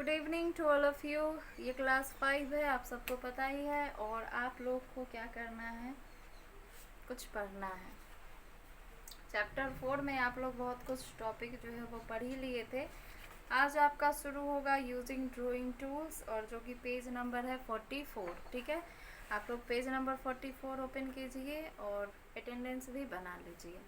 Good evening to all of you. ये class 5 है, आप सबको पता ही है। और आप लोग को क्या करना है, कुछ पढ़ना है। चैप्टर 4 में आप लोग बहुत कुछ टॉपिक जो है वो पढ़ ही लिए थे। आज आपका शुरू होगा यूजिंग ड्राइंग टूल्स, और जो कि पेज नंबर है 44। ठीक है, आप लोग पेज नंबर 44 ओपन कीजिए और अटेंडेंस भी बना लीजिए।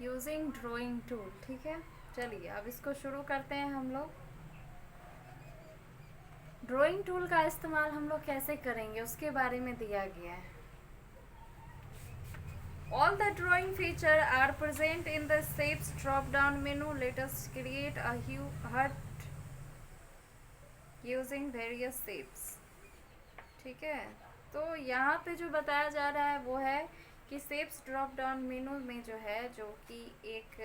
यूजिंग ड्राइंग टूल, ठीक है। चलिए अब इसको शुरू करते हैं हम लोग। ड्राइंग टूल का इस्तेमाल हम लोग कैसे करेंगे उसके बारे में दिया गया है। All the drawing features are present in the shapes drop down menu. Let us create a hut using various shapes। ठीक है, तो यहाँ पे जो बताया जा रहा है वो है कि शेप्स ड्रॉप डाउन मेनू में जो है, जो कि एक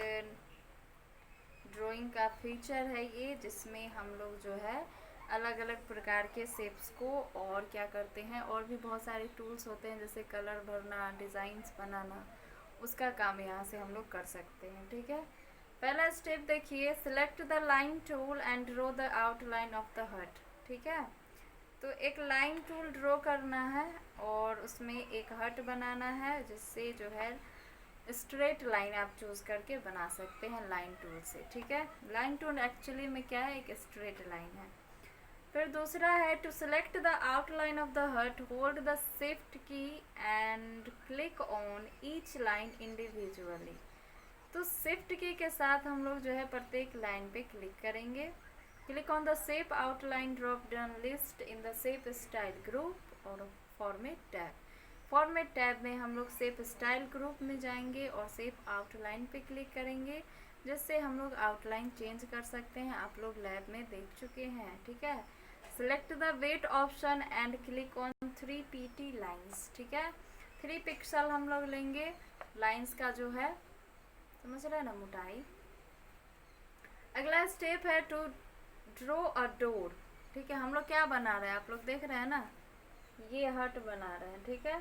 ड्राइंग का फीचर है ये, जिसमें हम लोग जो है अलग अलग प्रकार के शेप्स को और क्या करते हैं, और भी बहुत सारे टूल्स होते हैं जैसे कलर भरना, डिज़ाइंस बनाना, उसका काम यहाँ से हम लोग कर सकते हैं। ठीक है, पहला स्टेप देखिए, select the line tool and draw the outline of the हट। ठीक है, तो एक लाइन टूल ड्रॉ करना है और उसमें एक हट बनाना है, जिससे जो है स्ट्रेट लाइन आप चूज़ करके बना सकते हैं लाइन टूल से। ठीक है, लाइन टूल एक्चुअली में क्या है, एक स्ट्रेट लाइन है। फिर दूसरा है to select the outline of the hut, hold the shift key and click on each line individually. तो शिफ्ट की के साथ हम लोग जो है प्रत्येक लाइन पे क्लिक करेंगे। Click on the shape outline drop down list in the shape style group और फॉर्मेट टैब। फॉर्मेट टैब में हम लोग शेप स्टाइल ग्रुप में जाएंगे और शेप आउटलाइन पे क्लिक करेंगे, जिससे हम लोग आउटलाइन चेंज कर सकते हैं। आप लोग लैब में देख चुके हैं। ठीक है, select the weight option and click on 3 pt lines. ठीक है, 3 पिक्सल हम लोग लेंगे लाइन्स का, जो है समझ रहे हैं ना, मोटाई। अगला स्टेप है टू ड्रॉ अ डोर। ठीक है, हम लोग क्या बना रहे हैं, आप लोग देख रहे हैं ना, ये हट बना रहे हैं। ठीक है,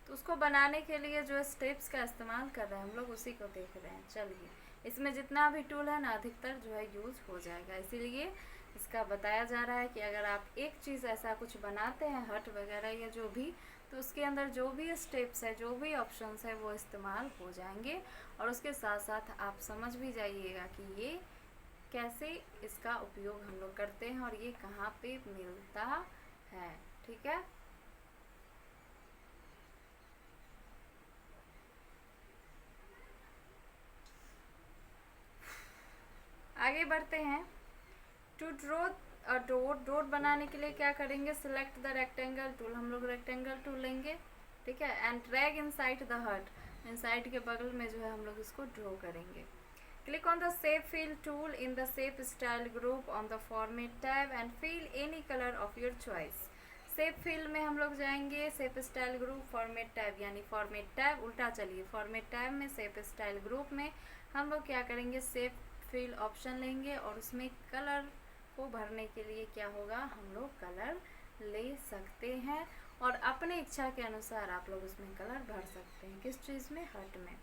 तो उसको बनाने के लिए जो स्टेप्स का इस्तेमाल कर रहे हैं हम लोग, उसी को देख रहे हैं। चलिए, इसमें जितना भी टूल है ना, अधिकतर जो है यूज़ हो जाएगा, इसीलिए इसका बताया जा रहा है कि अगर आप एक चीज़ ऐसा कुछ बनाते हैं, हट वगैरह या जो भी, तो उसके अंदर जो भी स्टेप्स है, जो भी ऑप्शंस है, वो इस्तेमाल हो जाएंगे। और उसके साथ साथ आप समझ भी जाइएगा कि ये कैसे इसका उपयोग हम लोग करते हैं और ये कहाँ पे मिलता है। ठीक है, आगे बढ़ते हैं। To draw a door, door बनाने के लिए क्या करेंगे, सिलेक्ट द रेक्टेंगल टूल। हम लोग रेक्टेंगल टूल लेंगे। ठीक है, एंड ड्रैग इनसाइड द हट, इनसाइड के बगल में जो है हम लोग इसको ड्रॉ करेंगे। Click on the shape fill tool in the shape style group on the format tab and fill any colour of your choice. Shape fill में हम लोग जाएंगे, shape style group, format tab, यानी फॉर्मेट टैब उल्टा, चलिए format tab में shape style group में हम लोग क्या करेंगे, शेप फिल ऑप्शन लेंगे और उसमें कलर को भरने के लिए क्या होगा, हम लोग कलर ले सकते हैं और अपने इच्छा के अनुसार आप लोग उसमें कलर भर सकते हैं। किस चीज़ में, हट में।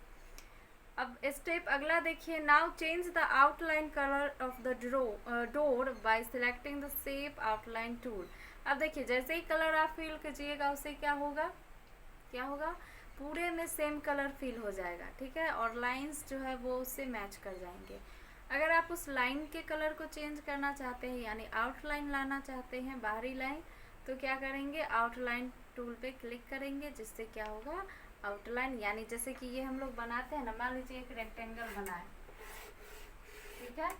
अब स्टेप अगला देखिए, now change the outline colour of the door bye selecting the shape outline tool. अब देखिए, जैसे ही कलर आप फिल कीजिएगा उससे क्या होगा, क्या होगा, पूरे में सेम कलर फिल हो जाएगा। ठीक है, और लाइंस जो है वो उससे मैच कर जाएंगे। अगर आप उस लाइन के कलर को चेंज करना चाहते हैं, यानी आउटलाइन लाना चाहते हैं, बाहरी लाइन, तो क्या करेंगे, आउटलाइन टूल पे क्लिक करेंगे, जिससे क्या होगा, आउटलाइन, यानी जैसे कि ये हम लोग बनाते हैं ना, मान लीजिए एक रेक्टेंगल बनाए। ठीक है,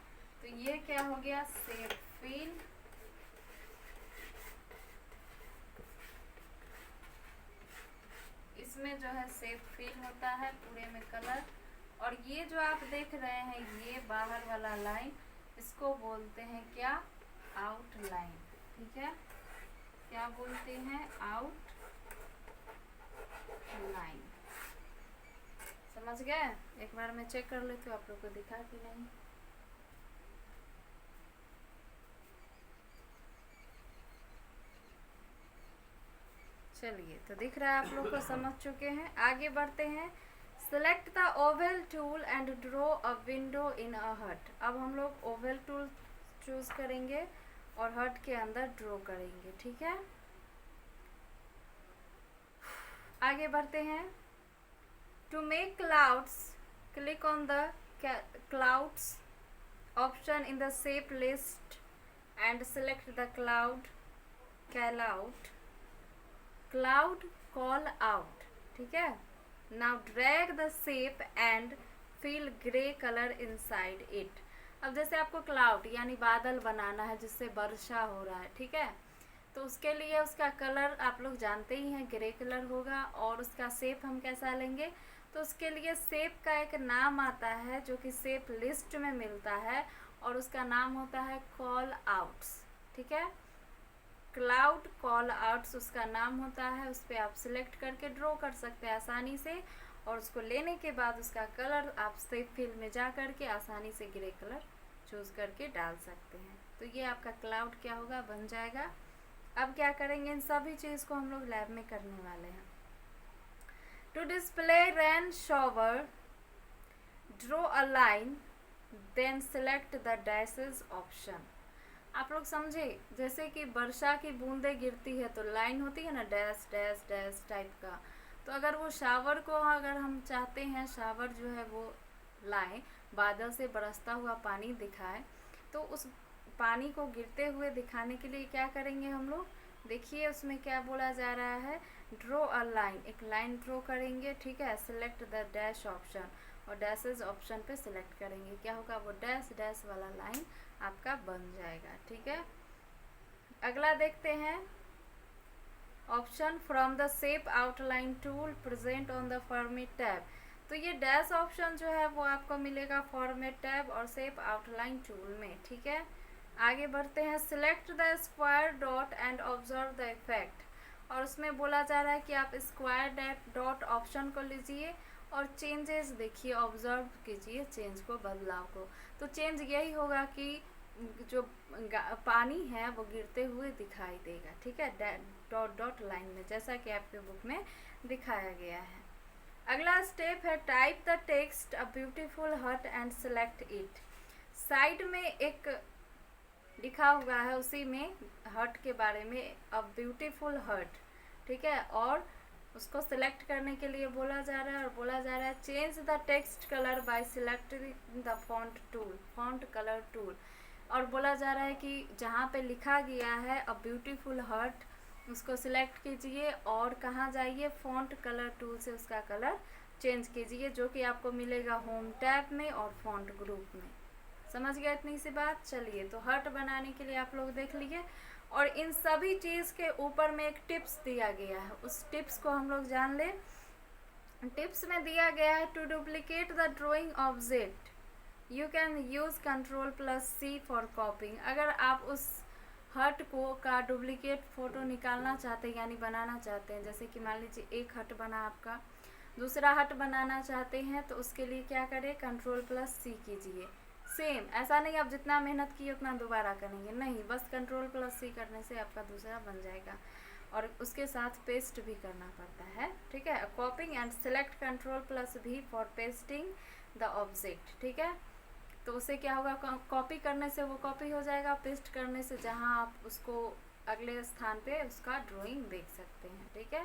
तो ये क्या हो गया, शेप फिल इसमें जो है शेप फिल होता है पूरे में कलर। और ये जो आप देख रहे हैं ये बाहर वाला लाइन, इसको बोलते हैं क्या, आउटलाइन। ठीक है, क्या बोलते हैं, आउटलाइन। समझ गए? एक बार मैं चेक कर लेती हूँ आप लोग को दिखा कि नहीं। चलिए, तो दिख रहा है आप लोग को, समझ चुके हैं। आगे बढ़ते हैं। Select the oval tool and draw a window in a hut. अब हम लोग ओवल टूल चूज करेंगे और हट के अंदर ड्रॉ करेंगे। ठीक है, आगे बढ़ते हैं। To make clouds, click on the clouds option in the shape list and select the cloud callout. ठीक है, now drag the shape and fill grey colour inside it. अब जैसे आपको क्लाउड यानी बादल बनाना है जिससे वर्षा हो रहा है, ठीक है, तो उसके लिए उसका कलर आप लोग जानते ही हैं, ग्रे कलर होगा। और उसका शेप हम कैसा लेंगे, तो उसके लिए शेप का एक नाम आता है जो कि शेप लिस्ट में मिलता है और उसका नाम होता है कॉल आउट्स। ठीक है, क्लाउड कॉल आउट्स उसका नाम होता है। उस पर आप सिलेक्ट करके ड्रॉ कर सकते हैं आसानी से। और उसको लेने के बाद उसका कलर आप शेप फिल में जा करके आसानी से ग्रे कलर चूज करके डाल सकते हैं। तो ये आपका क्लाउड क्या होगा, बन जाएगा। अब क्या करेंगे, इन सभी चीज़ को हम लोग लैब में करने वाले हैं। To display rain shower, draw a line, then select the dashes option. आप लोग समझे, जैसे कि वर्षा की बूंदें गिरती है तो लाइन होती है ना, डैश डैश डैश टाइप का। तो अगर वो शावर को, अगर हम चाहते हैं शावर जो है वो लाएं, बादल से बरसता हुआ पानी दिखाए, तो उस पानी को गिरते हुए दिखाने के लिए क्या करेंगे हम लोग, देखिए उसमें क्या बोला जा रहा है, ड्रॉ अ लाइन, एक लाइन ड्रॉ करेंगे। ठीक है, सिलेक्ट द डैश ऑप्शन, और डैशेज ऑप्शन पे सिलेक्ट करेंगे। क्या होगा, वो डैश डैश वाला लाइन आपका बन जाएगा। ठीक है, अगला देखते हैं। Option from the shape outline tool present on the format tab. तो ये डैश ऑप्शन जो है वो आपको मिलेगा फॉर्मेट टैब और शेप आउटलाइन टूल में। ठीक है, आगे बढ़ते हैं। Select the square dot and observe the effect. और उसमें बोला जा रहा है कि आप स्क्वायर डॉट ऑप्शन को लीजिए और चेंजेस देखिए, ऑब्जर्व कीजिए चेंज को, बदलाव को। तो चेंज यही होगा कि जो पानी है वो गिरते हुए दिखाई देगा। ठीक है, डॉट डॉट लाइन में, जैसा कि आपके बुक में दिखाया गया है। अगला स्टेप है type the text a beautiful हट एंड सेलेक्ट इट। साइड में एक लिखा हुआ है, उसी में हट के बारे में, अ ब्यूटीफुल हट। ठीक है, और उसको सिलेक्ट करने के लिए बोला जा रहा है, और बोला जा रहा है change the text colour bye selecting the font tool, font colour tool. और बोला जा रहा है कि जहाँ पे लिखा गया है अ ब्यूटीफुल हट, उसको सिलेक्ट कीजिए और कहाँ जाइए, फॉन्ट कलर टूल से उसका कलर चेंज कीजिए, जो कि आपको मिलेगा होम टैब में और फॉन्ट ग्रुप में। समझ गया इतनी सी बात। चलिए, तो हट बनाने के लिए आप लोग देख लीजिए। और इन सभी चीज़ के ऊपर में एक टिप्स दिया गया है, उस टिप्स को हम लोग जान ले। टिप्स में दिया गया है to duplicate the drawing object you can use Ctrl+C for copying. अगर आप उस हट को का डुप्लीकेट फ़ोटो निकालना चाहते हैं यानी बनाना चाहते हैं, जैसे कि मान लीजिए एक हट बना आपका, दूसरा हट बनाना चाहते हैं, तो उसके लिए क्या करें, Ctrl+C कीजिए। सेम ऐसा नहीं आप जितना मेहनत किए उतना दोबारा करेंगे, नहीं, बस Ctrl+C करने से आपका दूसरा बन जाएगा। और उसके साथ पेस्ट भी करना पड़ता है। ठीक है, कॉपिंग and select Ctrl+V for pasting the object. ठीक है, तो उससे क्या होगा, कॉपी करने से वो कॉपी हो जाएगा, पेस्ट करने से जहाँ आप उसको अगले स्थान पे उसका ड्राइंग देख सकते हैं। ठीक है,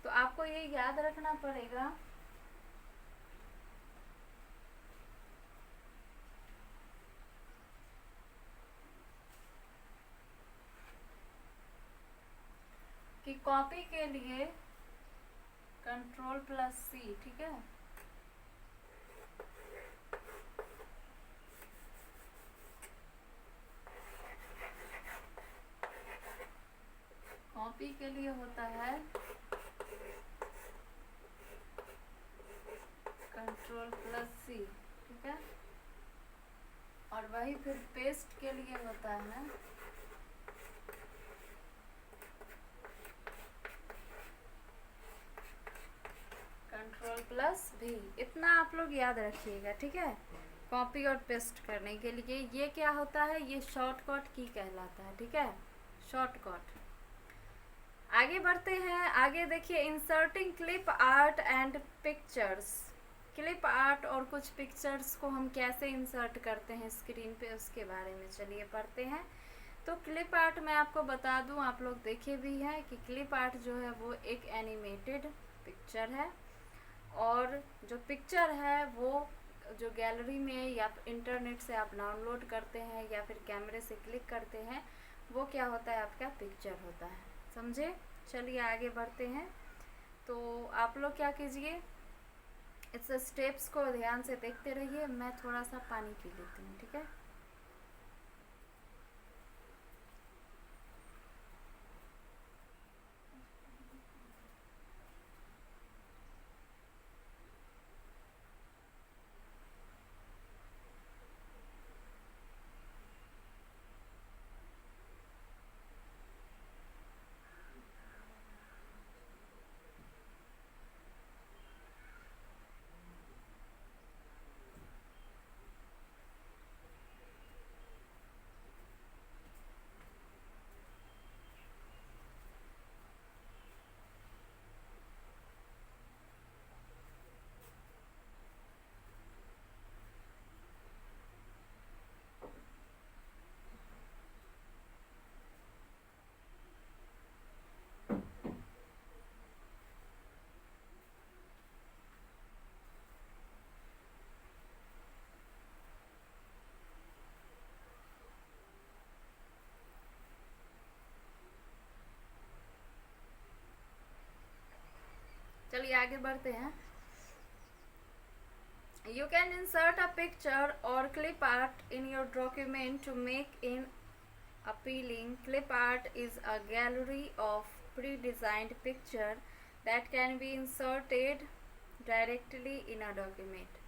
तो आपको ये याद रखना पड़ेगा कि कॉपी के लिए Ctrl+C। ठीक है, कॉपी के लिए होता है +C, ठीक है। और वही फिर पेस्ट के लिए होता है Ctrl+V। इतना आप लोग याद रखिएगा, ठीक है, कॉपी और पेस्ट करने के लिए। ये क्या होता है, ये शॉर्टकट की कहलाता है, ठीक है, शॉर्टकट। आगे बढ़ते हैं। आगे देखिए, inserting clip art and pictures. Clip art और कुछ पिक्चर्स को हम कैसे इंसर्ट करते हैं स्क्रीन पे, उसके बारे में चलिए पढ़ते हैं। तो क्लिप आर्ट मैं आपको बता दूं, आप लोग देखे भी हैं कि क्लिप आर्ट जो है वो एक एनिमेटेड पिक्चर है, और जो पिक्चर है वो जो गैलरी में या इंटरनेट से आप डाउनलोड करते हैं या फिर कैमरे से क्लिक करते हैं, वो क्या होता है, आपका पिक्चर होता है, समझे। चलिए आगे बढ़ते हैं। तो आप लोग क्या कीजिए, इस स्टेप्स को ध्यान से देखते रहिए। मैं थोड़ा सा पानी पी लेती हूँ, ठीक है। चलिए आगे बढ़ते हैं। You can insert a picture or clip art in your document to make it appealing. Clip art is a gallery of pre-designed picture that can be inserted directly in a document.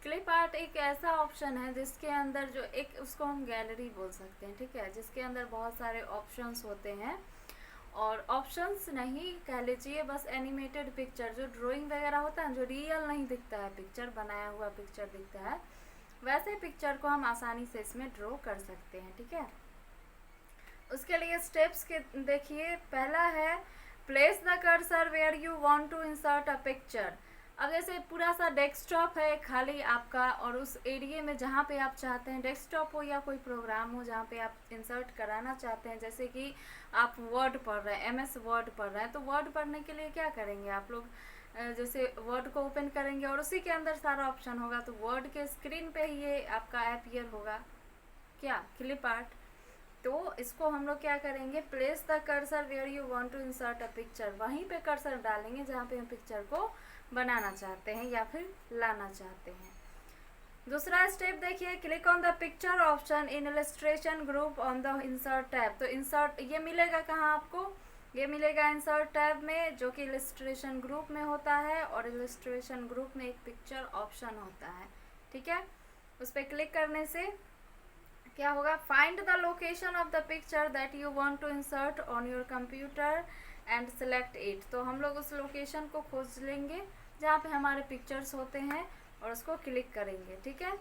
Clip art एक ऐसा option है जिसके अंदर जो एक, उसको हम gallery बोल सकते हैं, ठीक है, जिसके अंदर बहुत सारे ऑप्शंस होते हैं। और ऑप्शंस नहीं कह लीजिए, बस एनिमेटेड पिक्चर, जो ड्राइंग वगैरह होता है, जो रियल नहीं दिखता है पिक्चर, बनाया हुआ पिक्चर दिखता है, वैसे पिक्चर को हम आसानी से इसमें ड्रॉ कर सकते हैं, ठीक है। उसके लिए स्टेप्स के देखिए, पहला है place the cursor where you want to insert a picture. अब जैसे पूरा सा डेस्कटॉप है खाली आपका, और उस एरिया में जहाँ पे आप चाहते हैं, डेस्कटॉप हो या कोई प्रोग्राम हो जहाँ पे आप इंसर्ट कराना चाहते हैं, जैसे कि आप वर्ड पढ़ रहे हैं, MS वर्ड पढ़ रहे हैं, तो वर्ड पढ़ने के लिए क्या करेंगे आप लोग, जैसे वर्ड को ओपन करेंगे और उसी के अंदर सारा ऑप्शन होगा, तो वर्ड के स्क्रीन पे ही ये आपका अपीयर होगा, क्या, क्लिप आर्ट। तो इसको हम लोग क्या करेंगे, place the cursor where you want to insert a picture, वहीं पे कर्सर डालेंगे जहाँ पे हम पिक्चर को बनाना चाहते हैं या फिर लाना चाहते हैं। दूसरा स्टेप देखिए, click on the picture option in illustration group on the insert tab. तो इंसर्ट ये मिलेगा कहाँ आपको, ये मिलेगा इंसर्ट टैब में, जो कि इलस्ट्रेशन ग्रुप में होता है, और इलस्ट्रेशन ग्रुप में एक पिक्चर ऑप्शन होता है, ठीक है। उस पर क्लिक करने से क्या होगा, find the location of the picture that you want to insert on your computer and select it. तो हम लोग उस लोकेशन को खोज लेंगे जहाँ पे हमारे पिक्चर्स होते हैं और उसको क्लिक करेंगे, ठीक है।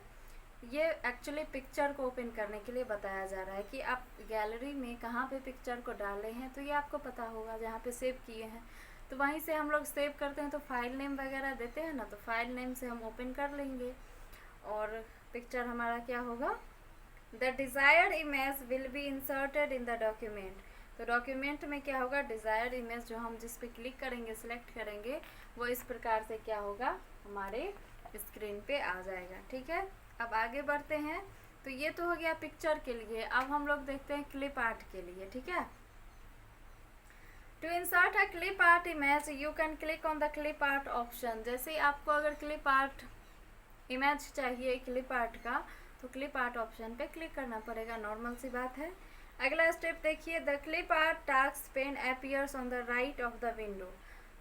ये एक्चुअली पिक्चर को ओपन करने के लिए बताया जा रहा है कि आप गैलरी में कहाँ पे पिक्चर को डाले हैं, तो ये आपको पता होगा जहाँ पे सेव किए हैं, तो वहीं से हम लोग सेव करते हैं, तो फाइल नेम वगैरह देते हैं ना, तो फाइल नेम से हम ओपन कर लेंगे और पिक्चर हमारा क्या होगा, the desired image will be inserted in the document. तो डॉक्यूमेंट में क्या होगा, डिज़ायर्ड इमेज जो हम जिस पे क्लिक करेंगे, सिलेक्ट करेंगे, वो इस प्रकार से क्या होगा, हमारे स्क्रीन पे आ जाएगा, ठीक है। अब आगे बढ़ते हैं। तो ये तो हो गया पिक्चर के लिए। अब हम लोग देखते हैं क्लिप आर्ट के लिए, ठीक है। To insert a clip art image you can click on the clip art option. जैसे आपको अगर क्लिप आर्ट इमेज चाहिए क्लिप आर्ट का, तो क्लिप आर्ट ऑप्शन पे क्लिक करना पड़ेगा, नॉर्मल सी बात है। अगला स्टेप देखिए, the clip art task pane appears on the right of the window.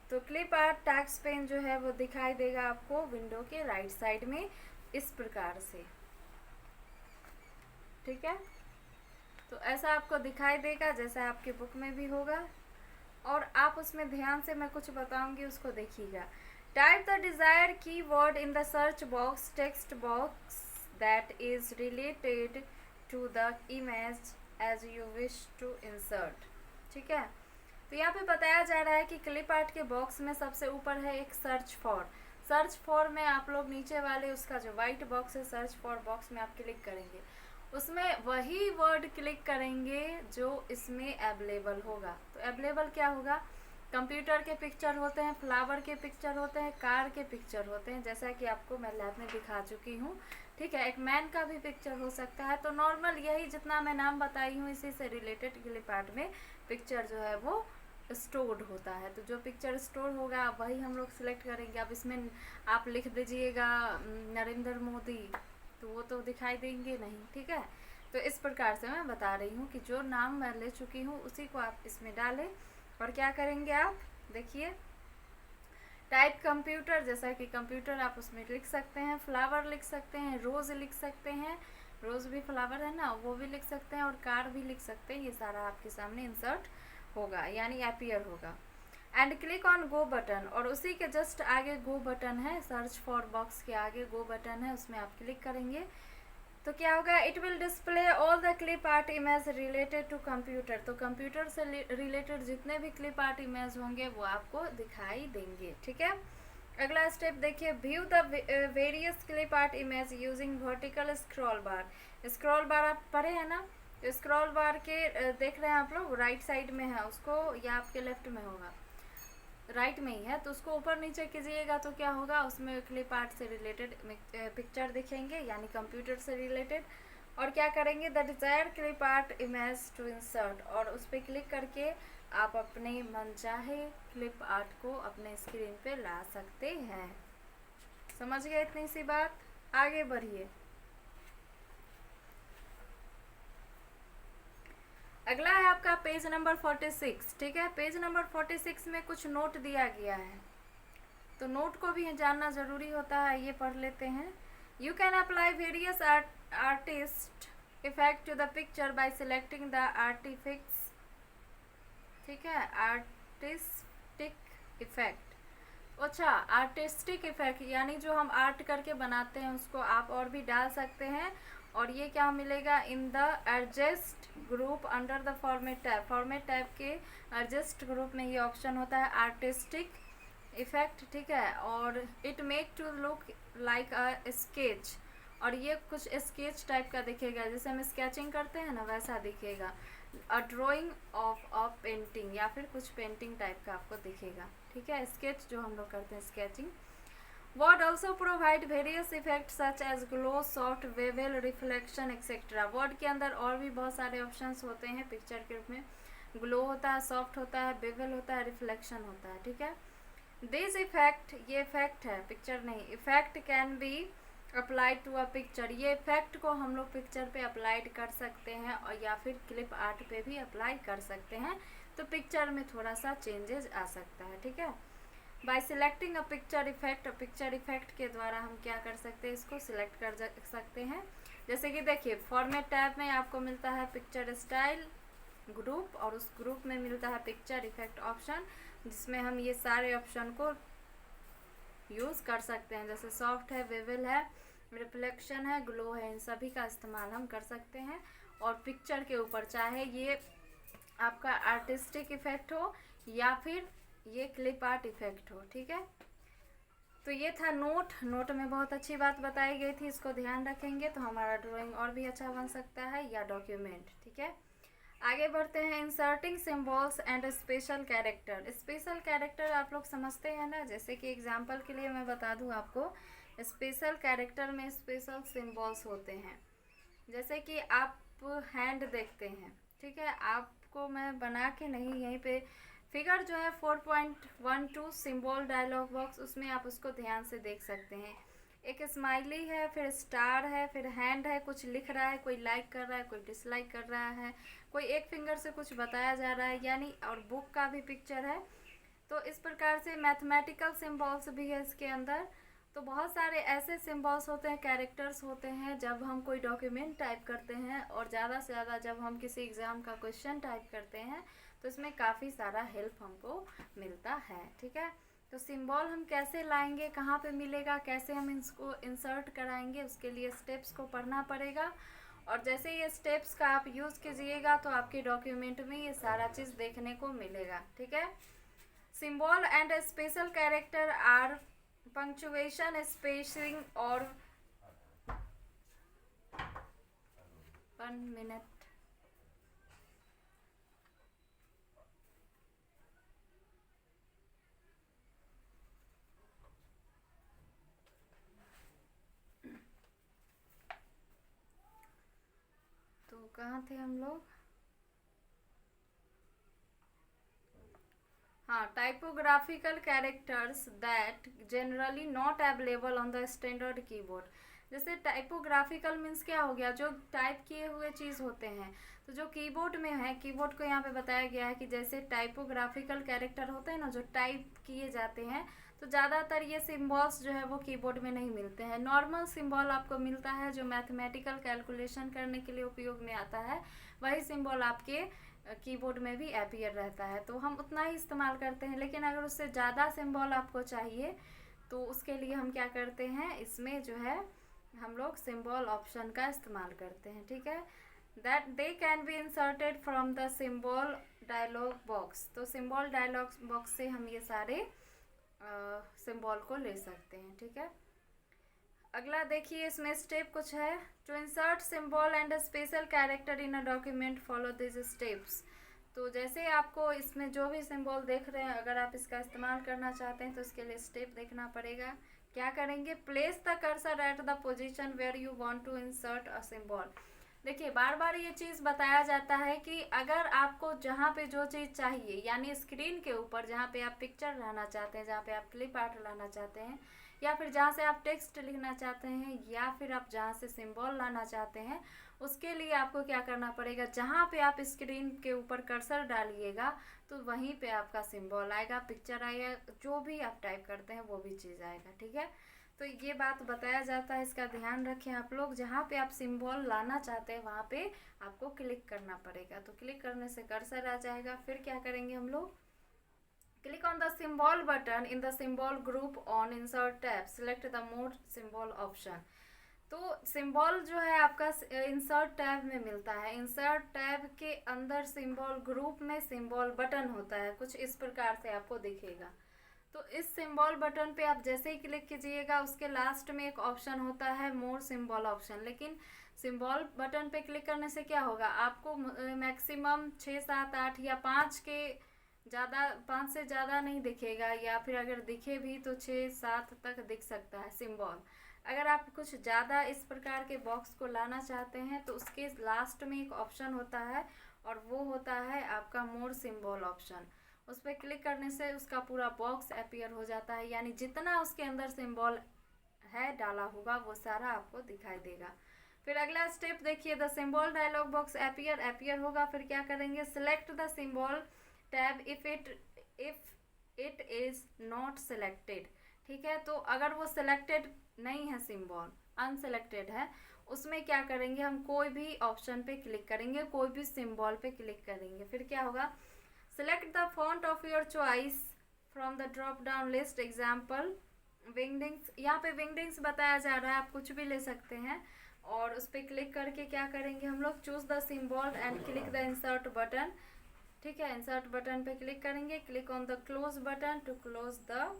तो क्लिप आर्ट टैक्स पेन जो है वो दिखाई देगा आपको विंडो के राइट साइड में इस प्रकार से, ठीक है। तो ऐसा आपको दिखाई देगा जैसा आपके बुक में भी होगा, और आप उसमें ध्यान से मैं कुछ बताऊंगी उसको देखिएगा। Type the desire keyword in the search box text box that is related to the image as you wish to insert, ठीक है। तो यहाँ पे बताया जा रहा है कि क्लिप आर्ट के बॉक्स में सबसे ऊपर है एक सर्च फॉर में आप लोग नीचे वाले उसका जो वाइट बॉक्स है सर्च फॉर बॉक्स में आप क्लिक करेंगे, उसमें वही वर्ड क्लिक करेंगे जो इसमें अवेलेबल होगा। तो अवेलेबल क्या होगा, कंप्यूटर के पिक्चर होते हैं, फ्लावर के पिक्चर होते हैं, कार के पिक्चर होते हैं, जैसा कि आपको मैं लैब में दिखा चुकी हूँ, ठीक है। एक मैन का भी पिक्चर हो सकता है। तो नॉर्मल यही जितना मैं नाम बताई हूँ इसी से रिलेटेड क्लिप आर्ट में पिक्चर जो है वो स्टोर्ड होता है। तो जो पिक्चर स्टोर होगा वही हम लोग सिलेक्ट करेंगे। अब इसमें आप लिख दीजिएगा नरेंद्र मोदी, तो वो तो दिखाई देंगे नहीं, ठीक है। तो इस प्रकार से मैं बता रही हूँ कि जो नाम मैं ले चुकी हूँ उसी को आप इसमें डालें। और क्या करेंगे आप देखिए, टाइप कंप्यूटर, जैसा कि कंप्यूटर आप उसमें लिख सकते हैं, फ्लावर लिख सकते हैं, रोज़ लिख सकते हैं, रोज़ भी फ्लावर है ना, वो भी लिख सकते हैं, और कार भी लिख सकते हैं। ये सारा आपके सामने इंसर्ट होगा यानी अपीयर होगा। And click on go button, और उसी के जस्ट आगे गो बटन है, सर्च फॉर बॉक्स के आगे गो बटन है, उसमें आप क्लिक करेंगे तो क्या होगा, it will display all the clip art image related to computer. तो कंप्यूटर से रिलेटेड जितने भी क्लिप आर्ट इमेज होंगे वो आपको दिखाई देंगे, ठीक है। अगला स्टेप देखिए, view the various clip art image using vertical scroll बार आप पढ़े हैं ना, तो स्क्रॉल बार के देख रहे हैं आप लोग, राइट साइड में है उसको, या आपके लेफ्ट में होगा, राइट में ही है, तो उसको ऊपर नीचे कीजिएगा तो क्या होगा, उसमें क्लिप आर्ट से रिलेटेड पिक्चर दिखेंगे यानी कंप्यूटर से रिलेटेड। और क्या करेंगे, the desire clip art image to insert, और उस पर क्लिक करके आप अपने मनचाहे क्लिप आर्ट को अपने स्क्रीन पे ला सकते हैं। समझ गए इतनी सी बात, आगे बढ़िए। अगला है आपका पेज नंबर 46, ठीक है। पेज नंबर 46 में कुछ नोट दिया गया है, तो नोट को भी जानना ज़रूरी होता है, ये पढ़ लेते हैं। You can apply various artist effect to the picture by selecting the artifacts, ठीक है, आर्टिस्टिक इफेक्ट। अच्छा, आर्टिस्टिक इफेक्ट यानी जो हम आर्ट करके बनाते हैं उसको आप और भी डाल सकते हैं। और ये क्या मिलेगा, in the adjust group under the format tab के एडजस्ट ग्रुप में ये ऑप्शन होता है आर्टिस्टिक इफेक्ट, ठीक है। और it make to look like a sketch, और ये कुछ स्केच टाइप का दिखेगा, जैसे हम स्केचिंग करते हैं ना वैसा दिखेगा। अ ड्राइंग ऑफ अ पेंटिंग, या फिर कुछ पेंटिंग टाइप का आपको दिखेगा, ठीक है, स्केच जो हम लोग करते हैं sketching. Word also provide various effects such as glow, soft, bevel, reflection, etc. Word के अंदर और भी बहुत सारे ऑप्शंस होते हैं पिक्चर के रूप में। ग्लो होता है, सॉफ्ट होता है, बेवल होता है, रिफ्लेक्शन होता है, ठीक है। दिस इफेक्ट, ये इफेक्ट है, पिक्चर नहीं, effect can be applied to a picture, ये इफेक्ट को हम लोग पिक्चर पे अप्लाइड कर सकते हैं, और या फिर क्लिप आर्ट पे भी अप्लाई कर सकते हैं। तो पिक्चर में थोड़ा सा चेंजेस आ सकता है, ठीक है। Bye selecting a picture effect के द्वारा हम क्या कर सकते हैं, इसको सिलेक्ट कर सकते हैं। जैसे कि देखिए, फॉर्मेट टैब में आपको मिलता है पिक्चर स्टाइल ग्रुप, और उस ग्रुप में मिलता है पिक्चर इफेक्ट ऑप्शन, जिसमें हम ये सारे ऑप्शन को यूज़ कर सकते हैं। जैसे सॉफ्ट है, वेवल है, रिफ्लेक्शन है, ग्लो है, इन सभी का इस्तेमाल हम कर सकते हैं। और पिक्चर के ऊपर चाहे ये आपका आर्टिस्टिक इफेक्ट हो या फिर ये क्लिप आर्ट इफेक्ट हो, ठीक है। तो ये था नोट में बहुत अच्छी बात बताई गई थी, इसको ध्यान रखेंगे तो हमारा ड्राइंग और भी अच्छा बन सकता है, या डॉक्यूमेंट, ठीक है। आगे बढ़ते हैं, inserting symbols and special character. Special character आप लोग समझते हैं ना, जैसे कि एग्जांपल के लिए मैं बता दूं आपको, स्पेशल कैरेक्टर में स्पेशल सिम्बॉल्स होते हैं। जैसे कि आप हैंड देखते हैं, ठीक है, आपको मैं बना के नहीं, यहीं पे फिगर जो है 4.12 सिंबल डायलॉग बॉक्स, उसमें आप उसको ध्यान से देख सकते हैं। एक स्माइली है, फिर स्टार है, फिर हैंड है, कुछ लिख रहा है, कोई लाइक कर रहा है, कोई डिसलाइक कर रहा है, कोई एक फिंगर से कुछ बताया जा रहा है यानी, और बुक का भी पिक्चर है, तो इस प्रकार से मैथमेटिकल सिम्बॉल्स भी है इसके अंदर। तो बहुत सारे ऐसे सिम्बॉल्स होते हैं, कैरेक्टर्स होते हैं, जब हम कोई डॉक्यूमेंट टाइप करते हैं और ज़्यादा से ज़्यादा जब हम किसी एग्ज़ाम का क्वेश्चन टाइप करते हैं तो इसमें काफ़ी सारा हेल्प हमको मिलता है। ठीक है, तो सिंबल हम कैसे लाएंगे, कहाँ पे मिलेगा, कैसे हम इसको इंसर्ट कराएंगे, उसके लिए स्टेप्स को पढ़ना पड़ेगा। और जैसे ये स्टेप्स का आप यूज़ कीजिएगा तो आपके डॉक्यूमेंट में ये सारा चीज़ देखने को मिलेगा। ठीक है, symbol and special character or punctuation, spacing और 1 मिनट। तो कहाँ थे हम लोग? हाँ, typographical characters that generally not available on the standard keyboard. जैसे टाइपोग्राफिकल मीन्स क्या हो गया, जो टाइप किए हुए चीज़ होते हैं। तो जो कीबोर्ड में है, कीबोर्ड को यहाँ पे बताया गया है कि जैसे टाइपोग्राफिकल कैरेक्टर होते हैं ना, जो टाइप किए जाते हैं, तो ज़्यादातर ये सिम्बॉल्स जो है वो कीबोर्ड में नहीं मिलते हैं। नॉर्मल सिम्बॉल आपको मिलता है जो मैथमेटिकल कैलकुलेशन करने के लिए उपयोग में आता है, वही सिम्बॉल आपके कीबोर्ड में भी अपीयर रहता है, तो हम उतना ही इस्तेमाल करते हैं। लेकिन अगर उससे ज़्यादा सिंबल आपको चाहिए तो उसके लिए हम क्या करते हैं, इसमें जो है हम लोग सिंबल ऑप्शन का इस्तेमाल करते हैं। ठीक है, that they can be inserted from the symbol dialog box. तो सिंबल डायलॉग बॉक्स से हम ये सारे सिंबल को ले सकते हैं। ठीक है, अगला देखिए, इसमें स्टेप कुछ है। To insert symbol and special character in a document follow this steps. तो जैसे आपको इसमें जो भी सिंबल देख रहे हैं, अगर आप इसका इस्तेमाल करना चाहते हैं तो इसके लिए स्टेप देखना पड़ेगा। क्या करेंगे, place the cursor at the position where you want to insert a symbol. देखिए, बार बार ये चीज़ बताया जाता है कि अगर आपको जहाँ पे जो चीज़ चाहिए, यानी स्क्रीन के ऊपर जहाँ पे आप पिक्चर लाना चाहते हैं, जहाँ पे आप क्लिप आर्ट लाना चाहते हैं, या फिर जहाँ से आप टेक्स्ट लिखना चाहते हैं, या फिर आप जहाँ से सिंबल लाना चाहते हैं, उसके लिए आपको क्या करना पड़ेगा, जहाँ पे आप स्क्रीन के ऊपर कर्सर डालिएगा तो वहीं पे आपका सिंबल आएगा, पिक्चर आएगा, जो भी आप टाइप करते हैं वो भी चीज़ आएगा। ठीक है, तो ये बात बताया जाता है, इसका ध्यान रखें आप लोग। जहाँ पे आप सिंबल लाना चाहते हैं वहाँ पे आपको क्लिक करना पड़ेगा। तो क्लिक करने से कर्सर आ जाएगा। फिर क्या करेंगे हम लोग, click on the symbol button in the symbol group on insert tab, select the more symbol option। तो सिंबल जो है आपका इंसर्ट टैब में मिलता है। इंसर्ट टैब के अंदर सिंबल ग्रुप में सिंबल बटन होता है, कुछ इस प्रकार से आपको दिखेगा। तो इस सिंबल बटन पे आप जैसे ही क्लिक कीजिएगा, उसके लास्ट में एक ऑप्शन होता है मोर सिंबल ऑप्शन। लेकिन सिंबल बटन पे क्लिक करने से क्या होगा, आपको मैक्सिमम 6, 7, 8 या 5 के ज़्यादा, 5 से ज़्यादा नहीं दिखेगा, या फिर अगर दिखे भी तो 6, 7 तक दिख सकता है सिंबल। अगर आप कुछ ज़्यादा इस प्रकार के बॉक्स को लाना चाहते हैं तो उसके लास्ट में एक ऑप्शन होता है और वो होता है आपका मोर सिंबल ऑप्शन। उस पर क्लिक करने से उसका पूरा बॉक्स अपीयर हो जाता है, यानी जितना उसके अंदर सिंबल है डाला होगा वो सारा आपको दिखाई देगा। फिर अगला स्टेप देखिए, the symbol dialog box appear होगा। फिर क्या करेंगे, select the symbol tab if it is not selected. ठीक है, तो अगर वो सिलेक्टेड नहीं है, सिंबल अनसिलेक्टेड है, उसमें क्या करेंगे, हम कोई भी ऑप्शन पे क्लिक करेंगे, कोई भी सिंबल पे क्लिक करेंगे। फिर क्या होगा, select the font of your choice from the drop down list, example Wingdings. यहाँ पे विंगडिंग्स बताया जा रहा है, आप कुछ भी ले सकते हैं। और उस पर क्लिक करके क्या करेंगे हम लोग, choose the symbol and click the insert button. ठीक है, इंसर्ट बटन पे क्लिक करेंगे, click on the close button to close the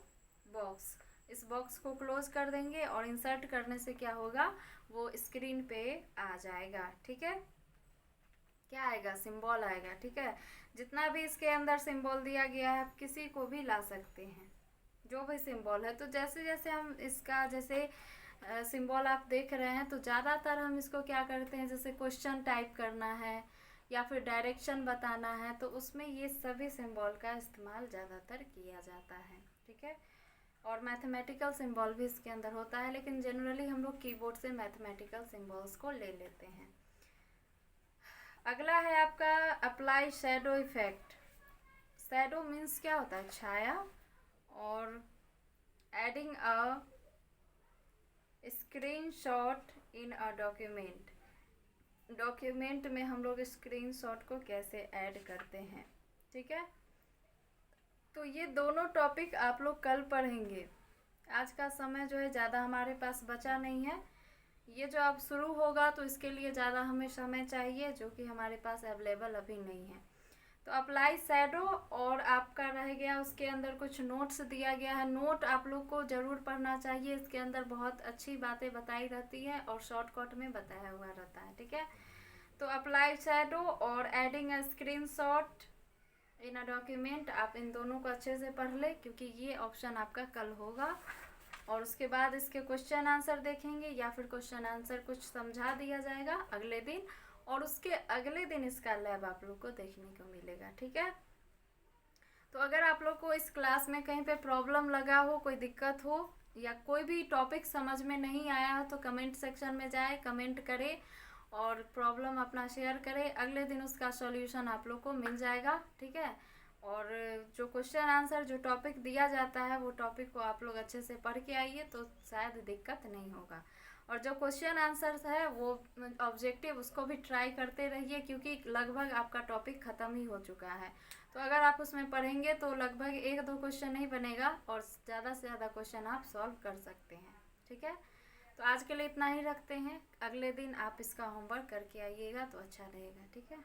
box. इस बॉक्स को क्लोज कर देंगे और इंसर्ट करने से क्या होगा, वो स्क्रीन पे आ जाएगा। ठीक है, क्या आएगा, सिंबल आएगा। ठीक है, जितना भी इसके अंदर सिंबल दिया गया है आप किसी को भी ला सकते हैं, जो भी सिंबल है। तो जैसे जैसे हम इसका जैसे सिंबल आप देख रहे हैं, तो ज़्यादातर हम इसको क्या करते हैं, जैसे क्वेश्चन टाइप करना है या फिर डायरेक्शन बताना है, तो उसमें ये सभी सिंबल का इस्तेमाल ज़्यादातर किया जाता है। ठीक है, और मैथमेटिकल सिंबल भी इसके अंदर होता है, लेकिन जनरली हम लोग कीबोर्ड से मैथमेटिकल सिंबल्स को ले लेते हैं। अगला है आपका apply shadow effect. Shadow means क्या होता है, छाया। और adding a screenshot in a document, document में हम लोग स्क्रीनशॉट को कैसे ऐड करते हैं, ठीक है। तो ये दोनों टॉपिक आप लोग कल पढ़ेंगे। आज का समय जो है ज़्यादा हमारे पास बचा नहीं है। ये जो अब शुरू होगा तो इसके लिए ज़्यादा हमें समय चाहिए, जो कि हमारे पास अवेलेबल अभी नहीं है। तो अप्लाई शैडो, और आपका रह गया उसके अंदर कुछ नोट्स दिया गया है। नोट आप लोग को ज़रूर पढ़ना चाहिए, इसके अंदर बहुत अच्छी बातें बताई रहती हैं और शॉर्टकट में बताया हुआ रहता है, ठीक है। तो अप्लाई शैडो और adding a screenshot in a document, आप इन दोनों को अच्छे से पढ़ ले, क्योंकि ये ऑप्शन आपका कल होगा। और उसके बाद इसके क्वेश्चन आंसर देखेंगे, या फिर क्वेश्चन आंसर कुछ समझा दिया जाएगा अगले दिन, और उसके अगले दिन इसका लैब आप लोग को देखने को मिलेगा, ठीक है। तो अगर आप लोग को इस क्लास में कहीं पे प्रॉब्लम लगा हो, कोई दिक्कत हो, या कोई भी टॉपिक समझ में नहीं आया हो, तो कमेंट सेक्शन में जाए, कमेंट करें और प्रॉब्लम अपना शेयर करें। अगले दिन उसका सॉल्यूशन आप लोग को मिल जाएगा, ठीक है। और जो क्वेश्चन आंसर जो टॉपिक दिया जाता है, वो टॉपिक को आप लोग अच्छे से पढ़ के आइए, तो शायद दिक्कत नहीं होगा। और जो क्वेश्चन आंसर्स है वो ऑब्जेक्टिव, उसको भी ट्राई करते रहिए, क्योंकि लगभग आपका टॉपिक ख़त्म ही हो चुका है। तो अगर आप उसमें पढ़ेंगे तो लगभग 1-2 क्वेश्चन नहीं बनेगा, और ज़्यादा से ज़्यादा क्वेश्चन आप सॉल्व कर सकते हैं, ठीक है। तो आज के लिए इतना ही रखते हैं। अगले दिन आप इसका होमवर्क करके आइएगा तो अच्छा रहेगा, ठीक है।